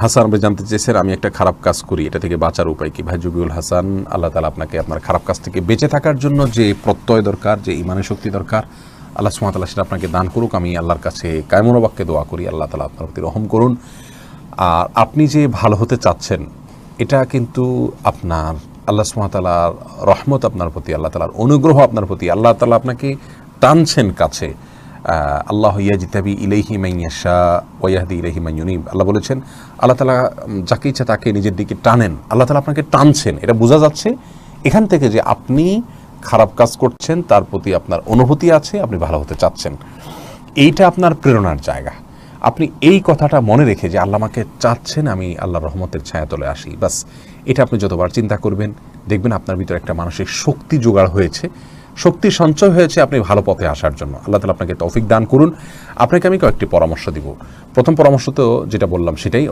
হাসান ভাই জানতে চেয়েছেন, আমি একটা খারাপ কাজ করি, এটা থেকে বাঁচার উপায় কি? ভাই জবিউল হাসান, আল্লাহ তাআলা আপনাকে আপনার খারাপ কাজ থেকে বেঁচে থাকার জন্য যে প্রত্যয় দরকার, যে ইমানের শক্তি দরকার, আল্লাহ সুবহানাহু ওয়া তাআলা সেটা আপনাকে দান করুক। আমি আল্লাহর কাছে কায়মনোবাক্যে দোয়া করি, আল্লাহ তাআলা আপনার প্রতি রহম করুন। আর আপনি যে ভালো হতে চাচ্ছেন, এটা কিন্তু আপনার আল্লাহ সুবহানাহু ওয়া তাআলার রহমত আপনার প্রতি, আল্লাহ তাআলার অনুগ্রহ আপনার প্রতি, আল্লাহ তাআলা আপনাকে টানছেন কাছে। আল্লাহ ইয়াজতাবি ইলাইহি মান ইয়াশা ওয়া ইয়াহদি ইলাইহি মান ইউনিব। আল্লাহ বলেছেন, আল্লাহ তাআলা যাকে ইচ্ছা তাকে নিজের দিকে টানেন। আল্লাহ তাআলা আপনাকে টানছেন, এটা বোঝা যাচ্ছে এখান থেকে যে আপনি খারাপ কাজ করছেন, তার প্রতি আপনার অনুভূতি আছে, আপনি ভালো হতে চাচ্ছেন। এইটা আপনার প্রেরণার জায়গা। আপনি এই কথাটা মনে রেখে যে আল্লাহ আমাকে চাচ্ছেন আমি আল্লাহর রহমতের ছায়াতলে আসি, বাস এটা আপনি যতবার চিন্তা করবেন, দেখবেন আপনার ভিতরে একটা মানসিক শক্তি জোগাড় হয়েছে, শক্তি সঞ্চয় হয়েছে আপনি ভালো পথে আসার জন্য। আল্লাহ তাআলা আপনাকে তৌফিক দান করুন। আপনাকে আমি কয়েকটি পরামর্শ দিব। প্রথম পরামর্শ তো যেটা বললাম সেটাই,